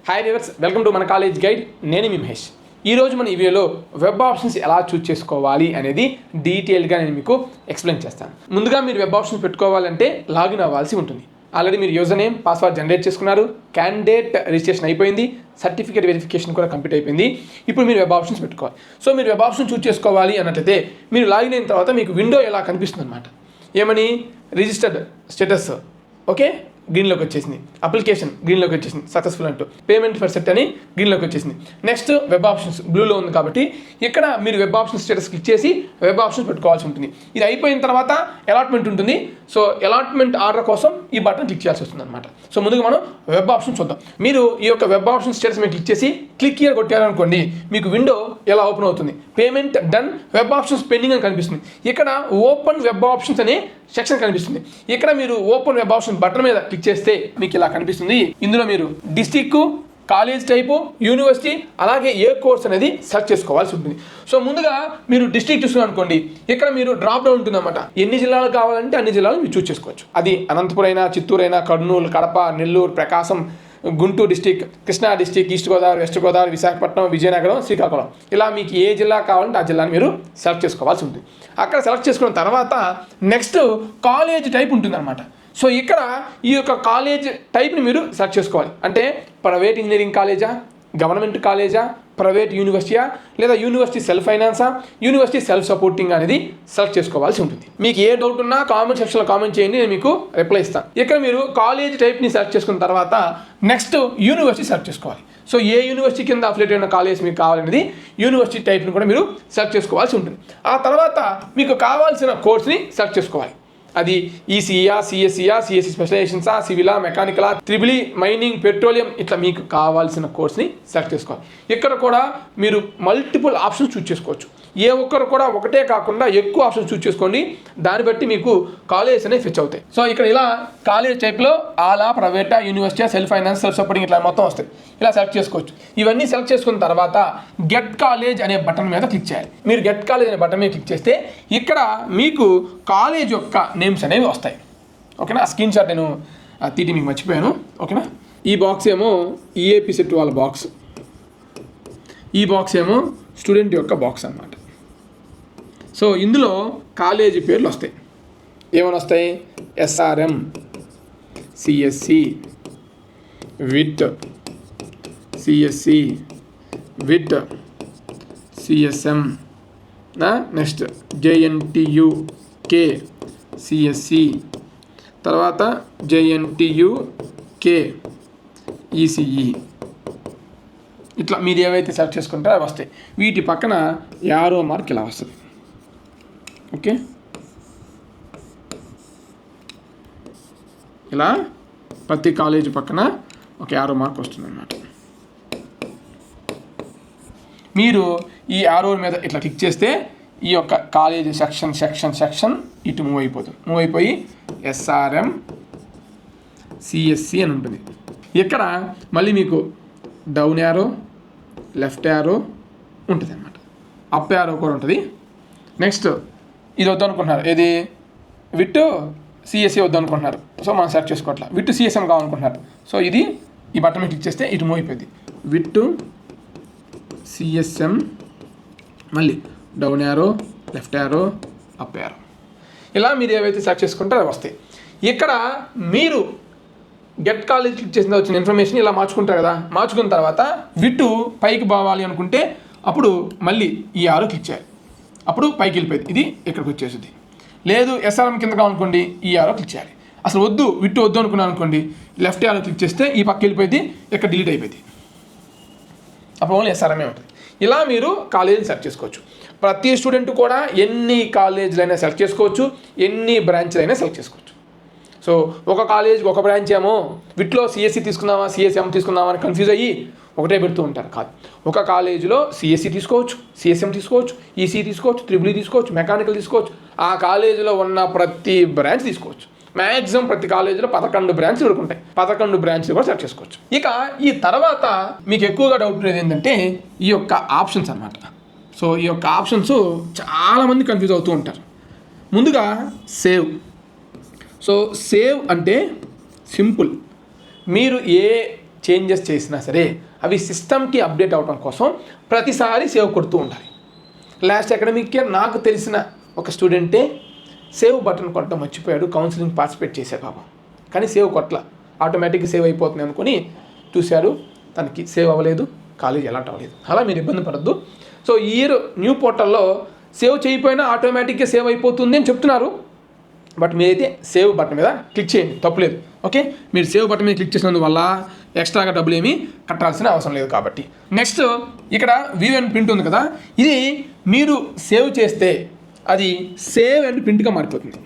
Hi viewers, welcome to మన college guide. నేను మీ మహేష్. ఈరోజు మన ఈ వీడియోలో వెబ్ ఆప్షన్స్ ఎలా చూస్ చేసుకోవాలి అనేది డీటెయిల్గా నేను మీకు ఎక్స్ప్లెయిన్ చేస్తాను. ముందుగా మీరు వెబ్ ఆప్షన్స్ పెట్టుకోవాలంటే లాగిన్ అవ్వాల్సి ఉంటుంది. ఆల్రెడీ మీరు యూజర్ నేమ్ పాస్వర్డ్ జనరేట్ చేసుకున్నారు, క్యాండిడేట్ రిజిస్ట్రేషన్ అయిపోయింది, సర్టిఫికేట్ వెరిఫికేషన్ కూడా కంప్లీట్ అయిపోయింది. ఇప్పుడు మీరు వెబ్ ఆప్షన్స్ పెట్టుకోవాలి. సో మీరు వెబ్ ఆప్షన్ చూస్ చేసుకోవాలి అన్నట్లయితే మీరు లాగిన్ అయిన తర్వాత మీకు విండో ఎలా కనిపిస్తుంది అనమాట. ఏమని రిజిస్టర్డ్ స్టేటస్ ఓకే గ్రీన్లోకి వచ్చేసింది, అప్లికేషన్ గ్రీన్లోకి వచ్చేసింది, సక్సెస్ఫుల్ అంటూ పేమెంట్ ఫర్ సెట్ అని గ్రీన్లోకి వచ్చేసింది. నెక్స్ట్ వెబ్ ఆప్షన్స్ బ్లూలో ఉంది కాబట్టి ఇక్కడ మీరు వెబ్ ఆప్షన్ స్టేటస్ క్లిక్ చేసి వెబ్ ఆప్షన్స్ పెట్టుకోవాల్సి ఉంటుంది. ఇది అయిపోయిన తర్వాత అలాట్మెంట్ ఉంటుంది. సో అలాట్మెంట్ ఆర్డర్ కోసం ఈ బటన్ క్లిక్ చేయాల్సి వస్తుంది అనమాట. సో ముందుగా మనం వెబ్ ఆప్షన్ చూద్దాం. మీరు ఈ యొక్క వెబ్ ఆప్షన్ స్టేటస్ మీద క్లిక్ చేసి క్లిక్ హియర్ కొట్టారనుకోండి, మీకు విండో ఎలా ఓపెన్ అవుతుంది. Payment done, web options pending అని కనిపిస్తుంది. ఇక్కడ ఓపెన్ వెబ్ ఆప్షన్స్ అనే సెక్షన్ కనిపిస్తుంది. ఇక్కడ మీరు ఓపెన్ వెబ్ ఆప్షన్ బటన్ మీద క్లిక్ చేస్తే మీకు ఇలా కనిపిస్తుంది. ఇందులో మీరు డిస్ట్రిక్ట్, కాలేజ్ టైపు, యూనివర్సిటీ, అలాగే ఏ కోర్స్ అనేది సెలెక్ట్ చేసుకోవాల్సి ఉంటుంది. సో ముందుగా మీరు డిస్ట్రిక్ట్ చూస్తున్నారు అనుకోండి, ఇక్కడ మీరు డ్రాప్ డౌన్ ఉంటుంది అనమాట. ఎన్ని జిల్లాలు కావాలంటే అన్ని జిల్లాలు మీరు చూస్ చేసుకోవచ్చు. అది అనంతపురం అయినా, చిత్తూరు అయినా, Kurnool, Kadapa, Nellore, Prakasam, Guntur district, Krishna district, east Godavari, west Godavari, Visakhapatnam, Vizianagaram, Srikakulam, ఇలా మీకు ఏ జిల్లా కావాలంటే ఆ జిల్లాని మీరు సెలెక్ట్ చేసుకోవాల్సి ఉంటుంది. అక్కడ సెలెక్ట్ చేసుకున్న తర్వాత నెక్స్ట్ కాలేజ్ టైప్ ఉంటుంది అనమాట. సో ఇక్కడ ఈ యొక్క కాలేజ్ టైప్ని మీరు సెలెక్ట్ చేసుకోవాలి. అంటే ప్రైవేట్ ఇంజనీరింగ్ కాలేజా, గవర్నమెంట్ కాలేజా, ప్రైవేట్ యూనివర్సిటీయా, లేదా యూనివర్సిటీ సెల్ఫ్ ఫైనాన్సా, యూనివర్సిటీ సెల్ఫ్ సపోర్టింగ్ అనేది సెలెక్ట్ చేసుకోవాల్సి ఉంటుంది. మీకు ఏ డౌట్ ఉన్నా కామెంట్ సెక్షన్లో కామెంట్ చేయండి, నేను మీకు రిప్లై ఇస్తాను. ఇక్కడ మీరు కాలేజ్ టైప్ని సెలెక్ట్ చేసుకున్న తర్వాత నెక్స్ట్ యూనివర్సిటీ సెలెక్ట్ చేసుకోవాలి. సో ఏ యూనివర్సిటీ కింద అఫిలియేట్ అయిన కాలేజ్ మీకు కావాలనేది యూనివర్సిటీ టైప్ని కూడా మీరు సెలెక్ట్ చేసుకోవాల్సి ఉంటుంది. ఆ తర్వాత మీకు కావాల్సిన కోర్స్ని సెలెక్ట్ చేసుకోవాలి. అది ఈసీఈయా, సిఎస్సియా, సిఎస్సి స్పెషలైజేషన్సా, సివిలా, మెకానికలా, త్రిబుల్ మైనింగ్, పెట్రోలియం, ఇట్లా మీకు కావాల్సిన కోర్స్ని సెలెక్ట్ చేసుకోవాలి. ఇక్కడ కూడా మీరు మల్టిపుల్ ఆప్షన్స్ చూస్ చేసుకోవచ్చు. ఏ ఒక్కరు కూడా ఒకటే కాకుండా ఎక్కువ ఆప్షన్స్ చూస్ చేసుకోండి. దాన్ని బట్టి మీకు కాలేజ్ అనేవి ఫిచ్ అవుతాయి. సో ఇక్కడ ఇలా కాలేజ్ టైప్లో ఆలా, ప్రైవేటా, university, self finance, self supporting ఇట్లా మొత్తం వస్తాయి. ఇలా సెలెక్ట్ చేసుకోవచ్చు. ఇవన్నీ సెలెక్ట్ చేసుకున్న తర్వాత గెట్ కాలేజ్ అనే బటన్ మీద క్లిక్ చేయాలి. మీరు గెట్ కాలేజ్ అనే బటన్ మీద క్లిక్ చేస్తే ఇక్కడ మీకు కాలేజ్ యొక్క నేమ్స్ అనేవి వస్తాయి. ఓకేనా, ఆ స్క్రీన్ షాట్ నేను తీటి మీకు మర్చిపోయాను. ఓకేనా, ఈ బాక్స్ ఏమో ఈఏపీ సెట్ వాళ్ళ బాక్స్, ఈ బాక్స్ ఏమో స్టూడెంట్ యొక్క బాక్స్ అన్నమాట. సో ఇందులో కాలేజీ పేర్లు వస్తాయి. ఏమైనా వస్తాయి? SRM, CSE, VIT, CSE, VIT, CSM, next JNTUK, CSE, తర్వాత జేఎన్టీయుకే, ఈసీఈ, ఇట్లా మీరు ఏవైతే సెలెక్ట్ చేసుకుంటారో అవి వస్తాయి. వీటి పక్కన యారో మార్క్ ఇలా వస్తుంది. ఓకే, ఇలా ప్రతి కాలేజీ పక్కన ఒక యారో మార్క్ వస్తుంది అన్నమాట. మీరు ఈ యారో మీద ఇట్లా క్లిక్ చేస్తే ఈ యొక్క కాలేజీ సెక్షన్ ఇటు మూవ్ అయిపోతుంది. మూవ్ అయిపోయి ఎస్ఆర్ఎం, సిఎస్సి అని ఉంటుంది. ఇక్కడ మళ్ళీ మీకు డౌన్ యారో, లెఫ్ట్ యారో ఉంటుంది అన్నమాట. అప్ యారో కూడా ఉంటుంది. నెక్స్ట్ ఇది వద్దనుకుంటున్నారు, ఏది విట్ సిఎస్సి వద్దనుకుంటున్నారు. సో మనం సెలెక్ట్ చేసుకోవట్లా, విట్ సిఎస్ఎం కావాలనుకుంటున్నారు. సో ఇది ఈ బటన్ మీద క్లిక్ చేస్తే ఇటు మూవ్ అయిపోయింది. విట్ సిఎస్ఎం, మళ్ళీ down arrow, left arrow, up arrow, ఇలా మీరు ఏవైతే సెలెక్ట్ చేసుకుంటారో అవి వస్తాయి. ఇక్కడ మీరు గెట్ కాలేజ్ క్లిక్ చేసిన వచ్చిన ఇన్ఫర్మేషన్ ఇలా మార్చుకుంటారు కదా. మార్చుకున్న తర్వాత విట్టు పైకి పోవాలి అనుకుంటే అప్పుడు మళ్ళీ ఈ యారో క్లిక్ చేయాలి. అప్పుడు పైకి వెళ్ళిపోయింది, ఇది ఇక్కడికి వచ్చేసింది. లేదు ఎస్ఆర్ఎం కింద కావాలనుకోండి ఈ యారో క్లిక్ చేయాలి. అసలు వద్దు, విట్టు వద్దు అనుకున్నాను అనుకోండి, లెఫ్ట్ యారో క్లిక్ చేస్తే ఈ పక్క వెళ్ళిపోయింది, ఇక్కడ డిలీట్ అయిపోయింది. అప్పుడు ఓన్లీ ఎస్ఆర్ఎంఏ ఉంటుంది. ఇలా మీరు కాలేజీని సెలెక్ట్ చేసుకోవచ్చు. ప్రతి స్టూడెంట్ కూడా ఎన్ని కాలేజీలైనా సెలెక్ట్ చేసుకోవచ్చు, ఎన్ని బ్రాంచ్లైనా సెలెక్ట్ చేసుకోవచ్చు. సో ఒక కాలేజ్కి ఒక బ్రాంచ్ ఏమో విట్లో సిఎస్సి తీసుకుందామా, సిఎస్ఎం తీసుకుందామా అని కన్ఫ్యూజ్ అయ్యి ఒకటే పెడుతూ ఉంటారు. కాదు, ఒక కాలేజీలో సిఎస్సి తీసుకోవచ్చు, సిఎస్ఎం తీసుకోవచ్చు, ఈసీ తీసుకోవచ్చు, త్రిబుల్ తీసుకోవచ్చు, మెకానికల్ తీసుకోవచ్చు. ఆ కాలేజీలో ఉన్న ప్రతి బ్రాంచ్ తీసుకోవచ్చు. మ్యాక్సిమం ప్రతి కాలేజీలో 11 బ్రాంచ్లు ఉంటాయి. 11 బ్రాంచ్లు కూడా సెలెక్ట్ చేసుకోవచ్చు. ఇక ఈ తర్వాత మీకు ఎక్కువగా డౌట్ ఉండేది ఏంటంటే ఈ యొక్క ఆప్షన్స్ అన్నమాట. సో ఈ యొక్క ఆప్షన్స్ చాలామంది కన్ఫ్యూజ్ అవుతూ ఉంటారు. ముందుగా సేవ్. సో సేవ్ అంటే సింపుల్. మీరు ఏ చేంజెస్ చేసినా సరే అవి సిస్టమ్కి అప్డేట్ అవ్వడం కోసం ప్రతిసారి సేవ్ కొడుతూ ఉండాలి. లాస్ట్ అకాడమిక్ ఇయర్ నాకు తెలిసిన ఒక స్టూడెంటే సేవ్ బటన్ కొట్టడం మర్చిపోయాడు, కౌన్సిలింగ్ పార్టిసిపేట్ చేసే పాపం, కానీ సేవ్ కొట్టల, ఆటోమేటిక్గా సేవ్ అయిపోతుంది అనుకుని చూశారు, తనకి సేవ్ అవ్వలేదు, కాలేజ్ అలాట్ అవ్వలేదు. అలా మీరు ఇబ్బంది పడద్దు. సో ఈ ఇయర్ న్యూ పోర్టల్లో సేవ్ చేయకపోయినా ఆటోమేటిక్గా సేవ్ అయిపోతుంది అని చెప్తున్నారు. బట్ మీరైతే సేవ్ బటన్ మీద క్లిక్ చేయండి, తప్పులేదు. ఓకే, మీరు సేవ్ బటన్ మీద క్లిక్ చేసినందువల్ల ఎక్స్ట్రాగా డబ్బులు ఏమీ కట్టాల్సిన అవసరం లేదు కాబట్టి. నెక్స్ట్ ఇక్కడ వ్యూ అండ్ ప్రింట్ ఉంది కదా, ఇది మీరు సేవ్ చేస్తే అది సేవ్ అండ్ ప్రింట్గా మారిపోతుంది.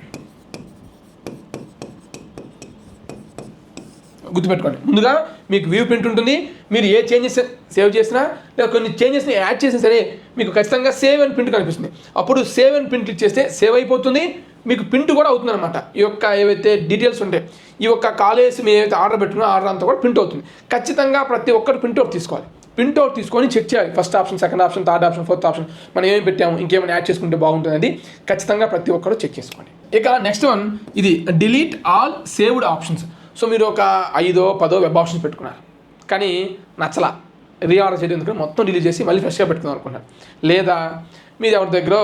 గుర్తుపెట్టుకోండి, ముందుగా మీకు వ్యూ ప్రింట్ ఉంటుంది. మీరు ఏ చేంజెస్ సేవ్ చేసినా లేదా కొన్ని చేంజెస్ని యాడ్ చేసినా సరే మీకు ఖచ్చితంగా సేవ్ అండ్ ప్రింట్ కనిపిస్తుంది. అప్పుడు సేవ్ అండ్ ప్రింట్ క్లిక్ చేస్తే సేవ్ అయిపోతుంది, మీకు ప్రింట్ కూడా అవుతుంది అనమాట. ఈ యొక్క ఏవైతే డీటెయిల్స్ ఉంటాయి, ఈ యొక్క కాలేజ్ మీరు ఏవైతే ఆర్డర్ పెట్టుకున్నా ఆర్డర్ అంతా కూడా ప్రింట్ అవుతుంది. ఖచ్చితంగా ప్రతి ఒక్కరు ప్రింట్అవుట్ తీసుకోవాలి. ప్రింట్అవుట్ తీసుకొని చెక్ చేయాలి. First option, second option, third option, fourth option మనం ఏమి పెట్టాము, ఇంకేమైనా యాడ్ చేసుకుంటే బాగుంటుంది, అది ఖచ్చితంగా ప్రతి ఒక్కరు చెక్ చేసుకోండి. ఇక నెక్స్ట్ వన్, ఇది delete all saved options. So మీరు ఒక 5-10 వెబ్ ఆప్షన్స్ పెట్టుకున్నారు, కానీ నచ్చలా, రీఆర్డర్ చేయడం ఎందుకంటే మొత్తం డిలీట్ చేసి మళ్ళీ ఫ్రెష్గా పెట్టుకుందాం అనుకున్నారు. లేదా మీరు ఎవరి దగ్గర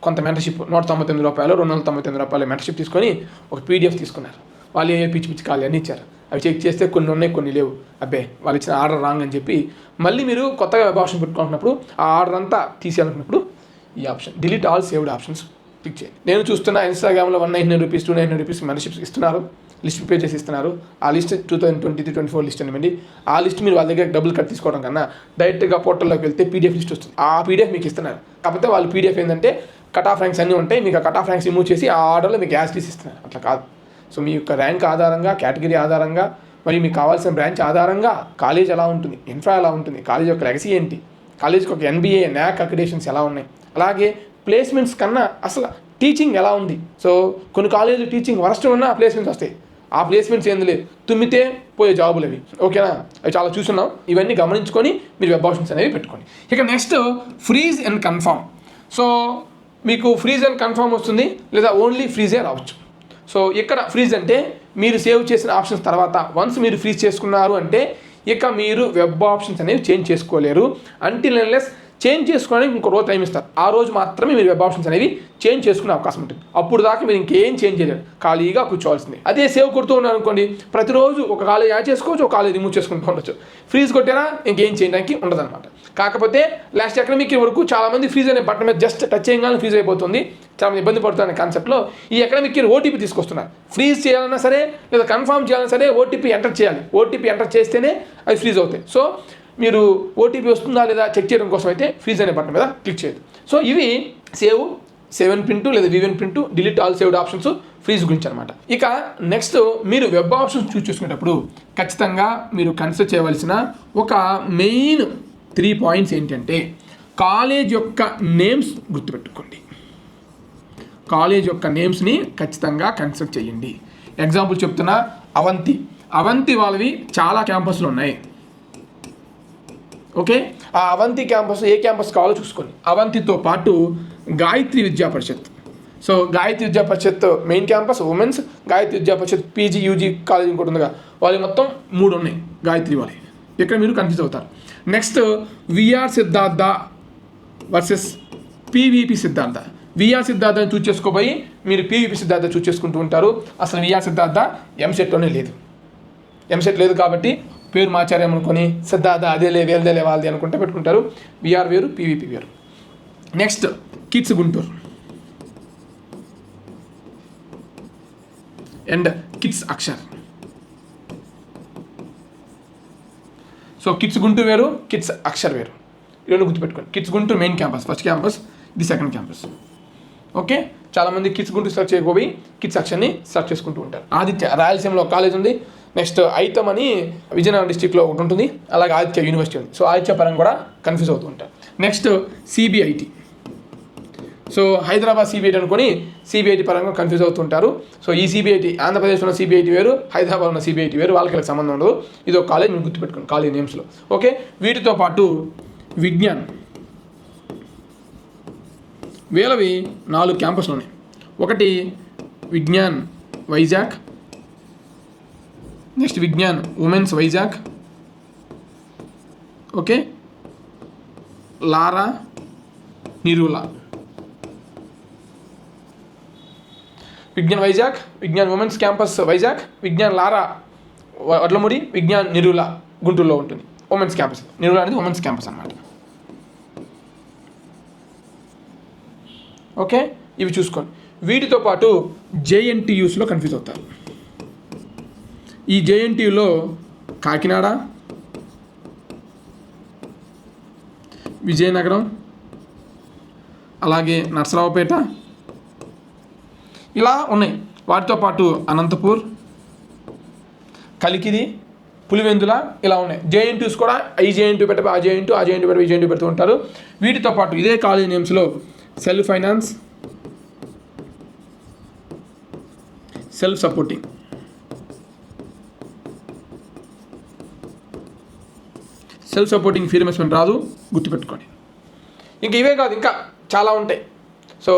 కొంత మెంటర్షిప్ ₹199, ₹299 మెంటర్షిప్ తీసుకొని ఒక PDF తీసుకున్నారు. వాళ్ళు ఏ పిచ్చి కాళ్ళు అన్నీ ఇచ్చారు, అవి చెక్ చేస్తే కొన్ని ఉన్నాయి కొన్ని లేవు, అబ్బే వాళ్ళు ఇచ్చిన ఆర్డర్ రాంగ్ అని చెప్పి మళ్ళీ మీరు కొత్తగా వెబ్ ఆప్షన్ పెట్టుకుంటున్నప్పుడు ఆ ఆర్డర్ అంతా తీసేయాలనుకున్నప్పుడు ఈ option delete all saved options click చేయండి. నేను చూస్తున్న ఇన్స్టాగ్రామ్లో ₹199, ₹299 మెంటర్షిప్స్ ఇస్తున్నారు, లిస్ట్ ప్రిపేర్ చేసి ఇస్తున్నారు. ఆ లిస్ట్ 2023-24 లిస్ట్ అనివ్వండి. ఆ లిస్ట్ మీరు వాళ్ళ దగ్గర డబ్బులు కట్ తీసుకోవడం కన్నా డైరెక్ట్గా పోర్టల్లోకి వెళ్తే PDF లిస్ట్ వస్తుంది. ఆ PDF మీకు ఇస్తున్నారు. కాకపోతే వాళ్ళు PDF ఏంటంటే కట్ ఆఫ్ ర్యాంక్స్ అన్నీ ఉంటాయి, మీకు ఆ కట్ ఆఫ్ ర్యాంక్స్ రిమూవ్ చేసి ఆ ఆర్డర్లో మీకు యాజ్ టీస్ ఇస్తున్నారు. అట్లా కాదు. సో మీ యొక్క ర్యాంక్ ఆధారంగా, కేటగిరీ ఆధారంగా, మరియు మీకు కావాల్సిన బ్రాంచ్ ఆధారంగా కాలేజ్ ఎలా ఉంటుంది, ఇన్ఫ్రా ఎలా ఉంటుంది, కాలేజ్ యొక్క లెగసీ ఏంటి, కాలేజ్కి ఒక NBA, NAC అక్రిడేషన్స్ ఎలా ఉన్నాయి, అలాగే ప్లేస్మెంట్స్ కన్నా అసలు టీచింగ్ ఎలా ఉంది. సో కొన్ని కాలేజీలు టీచింగ్ వరస్ట్ ఉన్నా ప్లేస్మెంట్స్ వస్తాయి. ఆ ప్లేస్మెంట్స్ ఏంది లేదు, తుమ్మితే పోయే జాబులు అవి. ఓకేనా, అవి చాలా చూస్తున్నాం. ఇవన్నీ గమనించుకొని మీరు వెబ్ ఆప్షన్స్ అనేవి పెట్టుకోండి. ఇక next freeze and confirm. So మీకు ఫ్రీజ్ అండ్ కన్ఫర్మ్ వస్తుంది, లేదా ఓన్లీ ఫ్రీజే రావచ్చు. సో ఇక్కడ ఫ్రీజ్ అంటే మీరు సేవ్ చేసిన ఆప్షన్స్ తర్వాత వన్స్ మీరు ఫ్రీజ్ చేసుకున్నారు అంటే ఇక మీరు వెబ్ ఆప్షన్స్ అనేవి చేంజ్ చేసుకోలేరు. అంటిల్ అన్లెస్ చేంజ్ చేసుకోవడానికి ఇంకో రోజు టైం ఇస్తారు. ఆ రోజు మాత్రమే మీరు వెబ్ ఆప్షన్స్ అనేవి చేంజ్ చేసుకునే అవకాశం ఉంటుంది. అప్పుడు దాకా మీరు ఇంకేం చేంజ్ చేయలేరు, ఖాళీగా కూర్చోవాల్సింది. అదే సేవ్ కొడుతూ ఉన్నారు అనుకోండి, ప్రతిరోజు ఒక కాలేజ్ యాడ్ చేసుకోవచ్చు, ఒక కాలేజ్ రిమూవ్ చేసుకుంటూ ఉండొచ్చు. ఫ్రీజ్ కొట్టారా ఇంకేం చేయడానికి ఉండదు అనమాట. కాకపోతే లాస్ట్ అకాడమిక్ వరకు చాలామంది ఫ్రీజ్ అనే బటన్ మీద జస్ట్ టచ్ చేయగానే ఫ్రీజ్ అయిపోతుంది, చాలా ఇబ్బంది పడుతున్న కాన్సెప్ట్లో ఈ అకాడమిక్ ఇయర్ OTP తీసుకొస్తున్నారు. ఫ్రీజ్ చేయాలన్నా సరే లేదా కన్ఫర్మ్ చేయాలన్నా సరే OTP ఎంటర్ చేయాలి. OTP ఎంటర్ చేస్తేనే అవి ఫ్రీజ్ అవుతాయి. సో మీరు OTP వస్తుందా లేదా చెక్ చేయడం కోసం అయితే ఫ్రీజ్ అనే బటన్ మీద క్లిక్ చేయదు. సో ఇవి సేవ్ అండ్ ప్రింట్ లేదా view and print, delete all saved options, freeze గురించి అనమాట. ఇక నెక్స్ట్ మీరు వెబ్ ఆప్షన్స్ చూస్ చేసుకునేటప్పుడు ఖచ్చితంగా మీరు కన్సిడర్ చేయవలసిన ఒక మెయిన్ 3 పాయింట్స్ ఏంటంటే కాలేజ్ యొక్క నేమ్స్ గుర్తుపెట్టుకోండి. కాలేజ్ యొక్క నేమ్స్ని ఖచ్చితంగా కన్సిడర్ చేయండి. ఎగ్జాంపుల్ చెప్తున్నా, అవంతి వాళ్ళవి చాలా క్యాంపస్లు ఉన్నాయి. ఓకే, ఆ అవంతి క్యాంపస్ ఏ క్యాంపస్ కావాలో చూసుకోండి. అవంతితో పాటు గాయత్రి విద్యా పరిషత్. సో గాయత్రి విద్యా పరిషత్ మెయిన్ క్యాంపస్ ఉమెన్స్, గాయత్రి విద్యా పరిషత్ PG UG కాలేజ్ ఇంకోటి ఉందిగా, వాళ్ళు మొత్తం 3 ఉన్నాయి గాయత్రి వాళ్ళవి. ఇక్కడ మీరు కన్ఫ్యూజ్ అవుతారు. Next VR Siddhartha versus PVP Siddhartha. VR సిద్ధార్థని చూస్ చేసుకోపోయి మీరు PVP సిద్ధార్థ చూస్ చేసుకుంటూ ఉంటారు. అసలు VR సిద్ధార్థ MSETలోనే లేదు. MSET లేదు కాబట్టి పేరు మార్చారేమనుకొని సిద్ధార్థ అదేలే వేరేదేలే వాళ్ళది అనుకుంటే పెట్టుకుంటారు. VR వేరు, PVP వేరు. Next KITS Guntur and KITS Akshar. So KITS Guntur వేరు, కిడ్స్ అక్షర్ వేరు. ఈ రెండు గుర్తుపెట్టుకోండి. KITS Guntur main campus, first campus, ఇది సెకండ్ క్యాంపస్. ఓకే, చాలామంది కిడ్స్ గుంటూరు సెర్చ్ చేయకపోయి కిడ్స్ అక్షర్ని సెర్చ్ చేసుకుంటూ ఉంటారు. ఆదిత్య రాయలసీమలో కాలేజ్ ఉంది. నెక్స్ట్ ఐతం అని విజయనగరం డిస్టిక్లో ఒకటి ఉంటుంది, అలాగే ఆదిత్య యూనివర్సిటీ ఉంది. సో ఆదిత్య పరంగా కూడా కన్ఫ్యూజ్ అవుతూ ఉంటారు. Next CBIT. So Hyderabad CBIT అనుకొని CBIT పరంగా కన్ఫ్యూజ్ అవుతుంటారు. సో ఈ CBIT ఆంధ్రప్రదేశ్లో ఉన్న CBIT వేరు, హైదరాబాద్లో ఉన్న CBIT వేరు, వాళ్ళకి సంబంధం ఉండదు. ఇది ఒక కాలేజ్ మీరు గుర్తుపెట్టుకోండి కాలేజ్ నేమ్స్లో. ఓకే, వీటితో పాటు విజ్ఞాన్, వీళ్ళవి 4 క్యాంపస్లు ఉన్నాయి. ఒకటి Vignan Vizag, next Vignan women's Vizag, okay, Lara Nirula. Vignan Vizag, Vignan women's campus Vizag, Vignan Lara Vadlamudi, Vignan Nirula గుంటూరులో ఉంటుంది ఉమెన్స్ క్యాంపస్. నిరులా అనేది ఉమెన్స్ క్యాంపస్ అన్నమాట. ఓకే, ఇవి చూసుకోండి. వీటితో పాటు జేఎన్టీయూస్లో కన్ఫ్యూజ్ అవుతారు. ఈ జేఎన్టీయూలో కాకినాడ, విజయనగరం, అలాగే నర్సరావుపేట ఇలా ఉన్నాయి. వాటితో పాటు అనంతపూర్, కలికిరి, పులివెందుల ఇలా ఉన్నాయి. జేఎన్టీయూస్ కూడా ఈ జేఎన్టీ పెట్ట ఆ జేఎన్టీ పెట్ట ఈ జేఎన్టీ పెడుతూ ఉంటారు. వీటితో పాటు ఇదే కాలేజ్ నేమ్స్లో self finance, self supporting, self supporting fee reimbursement రాదు, గుర్తుపెట్టుకోండి. ఇంకా ఇవే కాదు, ఇంకా చాలా ఉంటాయి. సో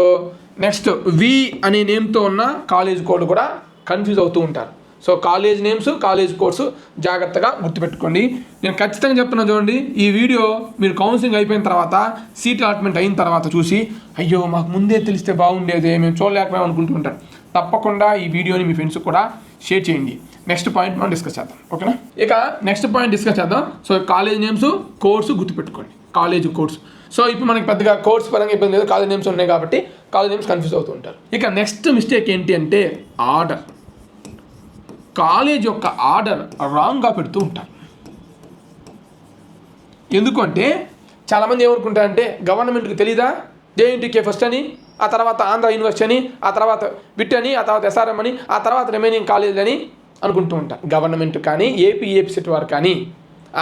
నెక్స్ట్ వి అనే నేమ్తో ఉన్న కాలేజ్ కోడ్ కూడా కన్ఫ్యూజ్ అవుతూ ఉంటారు. So college names, college codes జాగ్రత్తగా గుర్తుపెట్టుకోండి. నేను ఖచ్చితంగా చెప్తున్నా చూడండి, ఈ వీడియో మీరు కౌన్సిలింగ్ అయిపోయిన తర్వాత, సీట్ అలాట్మెంట్ అయిన తర్వాత చూసి అయ్యో మాకు ముందే తెలిస్తే బాగుండేదే, మేము చూడలేకపోయాం అనుకుంటూ ఉంటారు. తప్పకుండా ఈ వీడియోని మీ ఫ్రెండ్స్కి కూడా షేర్ చేయండి. నెక్స్ట్ పాయింట్ మనం డిస్కస్ చేద్దాం. ఓకేనా, ఇక నెక్స్ట్ పాయింట్ డిస్కస్ చేద్దాం. సో కాలేజ్ నేమ్స్, కోర్సు గుర్తుపెట్టుకోండి, కాలేజ్ కోర్స్. సో ఇప్పుడు మనకి పెద్దగా కోర్స్ పరంగా ఇబ్బంది లేదు, కాలేజ్ నేమ్స్ ఉన్నాయి కాబట్టి కాలేజ్ నేమ్స్ కన్ఫ్యూజ్ అవుతూ ఉంటారు. ఇక నెక్స్ట్ మిస్టేక్ ఏంటి అంటే ఆర్డర్. కాలేజ్ యొక్క ఆర్డర్ రాంగ్గా పెడుతూ ఉంటారు. ఎందుకంటే చాలామంది ఏమనుకుంటారంటే గవర్నమెంట్కి తెలీదా జేఎన్టీకే ఫస్ట్ అని, ఆ తర్వాత ఆంధ్ర యూనివర్సిటీ అని, ఆ తర్వాత విట్ అని, ఆ తర్వాత ఎస్ఆర్ఎం అని, ఆ తర్వాత రిమైనింగ్ కాలేజీలు అని అనుకుంటూ ఉంటారు. గవర్నమెంట్ కానీ ఏపీఎఫ్సెట్ వారు కానీ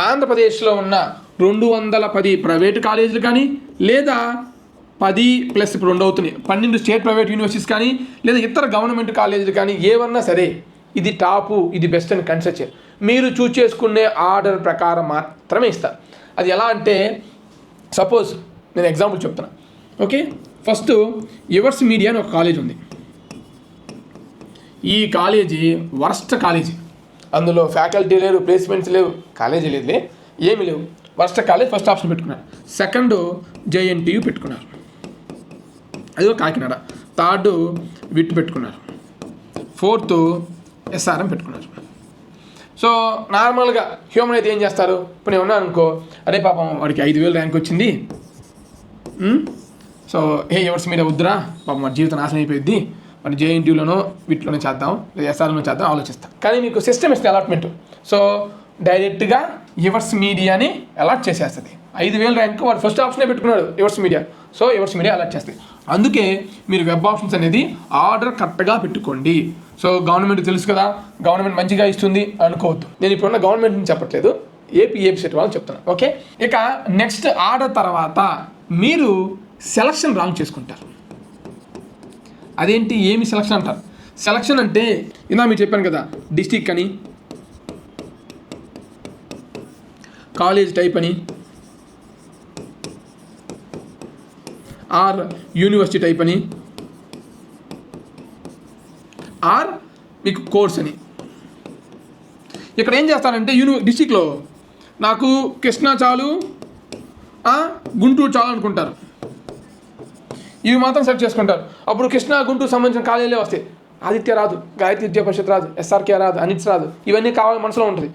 ఆంధ్రప్రదేశ్లో ఉన్న 210 ప్రైవేటు కాలేజీలు కానీ, లేదా 10 ప్లస్ ఇప్పుడు 2 అవుతున్నాయి 12 స్టేట్ ప్రైవేట్ యూనివర్సిటీస్ కానీ, లేదా ఇతర గవర్నమెంట్ కాలేజీలు కానీ ఏమన్నా సరే ఇది టాపు, ఇది బెస్ట్ అని కన్సిడర్ చేయరు. మీరు చూస్ చేసుకునే ఆర్డర్ ప్రకారం మాత్రమే ఇస్తారు. అది ఎలా అంటే సపోజ్ నేను ఎగ్జాంపుల్ చెప్తున్నా. ఓకే, ఫస్ట్ యువర్స్ మీడియా అని ఒక కాలేజ్ ఉంది. ఈ కాలేజీ వర్స్ట్ కాలేజీ, అందులో ఫ్యాకల్టీ లేరు, ప్లేస్మెంట్స్ లేవు, కాలేజీ లేదులే, ఏమీ లేవు, వర్స్ట్ కాలేజ్ ఫస్ట్ ఆప్షన్ పెట్టుకున్నారు. సెకండ్ జేఎన్టీయూ పెట్టుకున్నారు, అదిగో కాకినాడ. థర్డ్ విట్ పెట్టుకున్నారు. ఫోర్త్ ఎస్ఆర్ఎం పెట్టుకున్నారు. సో నార్మల్గా హ్యూమన్ అయితే ఏం చేస్తారు, ఇప్పుడు నేను ఉన్నాను అనుకో, అరే పాపం వాడికి 5,000 ర్యాంక్ వచ్చింది, సో యువర్స్ మీద వద్దురా పాపం వాడి జీవితం నాశనం అయిపోయింది, మన జేఎన్టీయూలోనో వీటిలోనే చేద్దాం, లేదా ఎస్ఆర్లోనో చేద్దాం ఆలోచిస్తాం. కానీ మీకు సిస్టమ్ ఇస్తే అలాట్మెంట్, సో డైరెక్ట్గా యువర్స్ మీడియాని అలాట్ చేసేస్తుంది. 5,000 ర్యాంక్ వాడు ఫస్ట్ ఆప్షనే పెట్టుకున్నాడు yours media, so yours media allot చేస్తుంది. అందుకే మీరు వెబ్ ఆప్షన్స్ అనేది ఆర్డర్ కరెక్ట్గా పెట్టుకోండి. సో గవర్నమెంట్ తెలుసు కదా, గవర్నమెంట్ మంచిగా ఇస్తుంది అనుకోవద్దు. నేను ఇప్పుడున్న గవర్నమెంట్ని చెప్పట్లేదు, ఏపీఎఫ్సెట్ వాళ్ళని చెప్తున్నాను. ఓకే, ఇక నెక్స్ట్ ఆర్డర్ తర్వాత మీరు సెలక్షన్ రాంగ్ చేసుకుంటారు. అదేంటి, ఏమి సెలక్షన్ అంటారు? సెలక్షన్ అంటే ఇందా మీరు చెప్పాను కదా, డిస్ట్రిక్ట్ అని, కాలేజ్ టైప్ అని, ఆర్ యూనివర్సిటీ టైప్ అని, ఆర్ మీకు కోర్స్ అని. ఇక్కడ ఏం చేస్తారంటే డిస్ట్రిక్ట్లో నాకు కృష్ణా చాలు, గుంటూరు చాలు అనుకుంటారు, ఇవి మాత్రం సెలెక్ట్ చేసుకుంటారు. అప్పుడు కృష్ణా గుంటూరు సంబంధించిన కాలేజీలే వస్తాయి. ఆదిత్య రాదు, గాయత్రి విద్యా పరిషత్ రాదు, ఎస్ఆర్కే రాదు, అనిట్స్ రాదు, ఇవన్నీ కావాలి మనసులో ఉంటుంది.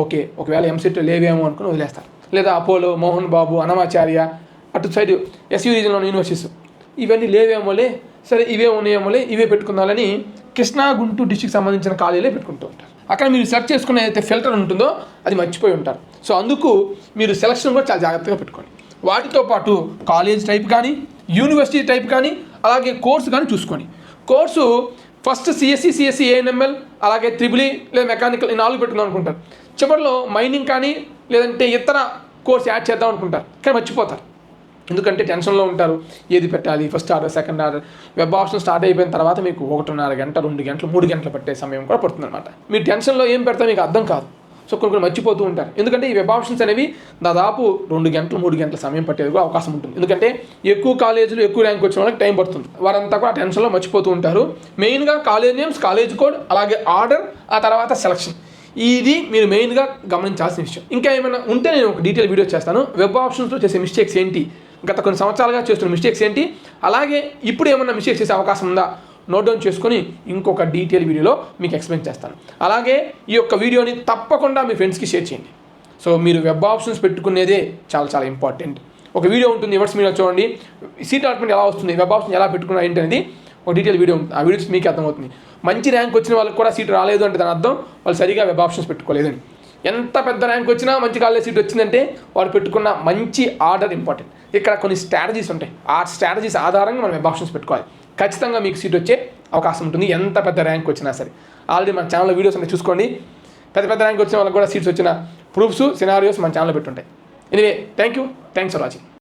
ఓకే, ఒకవేళ ఎంసెట్ లేవేమో అనుకుని వదిలేస్తారు. లేదా అపోలో, మోహన్ బాబు, అన్నమాచార్య, అటు సైడ్ ఎస్యూ రీజన్లో యూనివర్సిటీస్ ఇవన్నీ లేవేమోలే, సరే ఇవే ఉన్నాయేమోలే, ఇవే పెట్టుకుందాలని కృష్ణా గుంటూరు డిస్ట్రిక్ట్ సంబంధించిన కాలేజీలే పెట్టుకుంటూ ఉంటారు. అక్కడ మీరు సెలెక్ట్ చేసుకునే అయితే ఫిల్టర్ ఉంటుందో అది మర్చిపోయి ఉంటారు. సో అందుకు మీరు సెలక్షన్ కూడా చాలా జాగ్రత్తగా పెట్టుకోండి. వాటితో పాటు కాలేజ్ టైప్ కానీ, యూనివర్సిటీ టైప్ కానీ, అలాగే కోర్సు కానీ చూసుకోండి. కోర్సు ఫస్ట్ సిఎస్సి, ఏఎన్ఎంఎల్, అలాగే త్రిబుల్ లేదా మెకానికల్ ఈ 4 పెట్టుకుందాం అనుకుంటారు. చివరిలో మైనింగ్ కానీ లేదంటే ఇతర కోర్స్ యాడ్ చేద్దాం అనుకుంటారు, కానీ మర్చిపోతారు. ఎందుకంటే టెన్షన్లో ఉంటారు, ఏది పెట్టాలి, first order, second order. Web option start అయిపోయిన తర్వాత మీకు 1.5 గంట, 2 గంటలు, 3 గంటలు పట్టే సమయం కూడా పడుతుంది అనమాట. మీరు టెన్షన్లో ఏం పెడతా మీకు అర్థం కాదు. సో కొన్ని మర్చిపోతూ ఉంటారు. ఎందుకంటే ఈ వెబ్ ఆప్షన్స్ అనేవి దాదాపు 2 గంటలు, 3 గంటల సమయం పట్టేది కూడా అవకాశం ఉంటుంది. ఎందుకంటే ఎక్కువ కాలేజీలు, ఎక్కువ ర్యాంక్ వచ్చిన వాళ్ళకి టైం పడుతుంది. వారంతా కూడా టెన్షన్లో మర్చిపోతూ ఉంటారు. మెయిన్గా కాలేజ్ నేమ్స్, కాలేజ్ కోడ్, అలాగే ఆర్డర్, ఆ తర్వాత సెలక్షన్, ఇది మీరు మెయిన్గా గమనించాల్సిన విషయం. ఇంకా ఏమైనా ఉంటే నేను ఒక డీటెయిల్ వీడియో చేస్తాను. వెబ్ ఆప్షన్స్లో చేసే మిస్టేక్స్ ఏంటి, గత కొన్ని సంవత్సరాలుగా చేస్తున్న మిస్టేక్స్ ఏంటి, అలాగే ఇప్పుడు ఏమన్నా మిస్టేక్స్ చేసే అవకాశం ఉందా నోట్ డౌన్ చేసుకొని ఇంకొక డీటెయిల్ వీడియోలో మీకు ఎక్స్ప్లెయిన్ చేస్తాను. అలాగే ఈ యొక్క వీడియోని తప్పకుండా మీ ఫ్రెండ్స్కి షేర్ చేయండి. సో మీరు వెబ్ ఆప్షన్స్ పెట్టుకునేదే చాలా చాలా ఇంపార్టెంట్. ఒక వీడియో ఉంటుంది, ఎవర్స్ మీద చూడండి, సీట్ అలాట్మెంట్ ఎలా వస్తుంది, వెబ్ ఆప్షన్ ఎలా పెట్టుకున్నా ఏంటి అనేది ఒక డీటెయిల్ వీడియో ఉంటుంది. ఆ వీడియోస్ మీకు అర్థమవుతుంది. మంచి ర్యాంక్ వచ్చిన వాళ్ళకి కూడా సీట్ రాలేదు అంటే దాని అర్థం వాళ్ళు సరిగా వెబ్ ఆప్షన్స్ పెట్టుకోలేదని. ఎంత పెద్ద ర్యాంక్ వచ్చినా మంచి కాలేజ్ సీట్ వచ్చిందంటే వాళ్ళు పెట్టుకున్న మంచి ఆర్డర్ ఇంపార్టెంట్. ఇక్కడ కొన్ని స్ట్రాటజీస్ ఉంటాయి, ఆ స్ట్రాటజీస్ ఆధారంగా మనం వెబ్ ఆప్షన్స్ పెట్టుకోవాలి. ఖచ్చితంగా మీకు సీట్ వచ్చే అవకాశం ఉంటుంది, ఎంత పెద్ద ర్యాంక్ వచ్చినా సరే. ఆల్రెడీ మన ఛానల్లో వీడియోస్ అంటే చూసుకోండి. పెద్ద ర్యాంక్ వచ్చిన వాళ్ళకి కూడా సీట్స్ వచ్చిన ప్రూఫ్స్, సినారియోస్ మన ఛానల్లో పెట్టుంటాయి. Anyway, thanks for watching.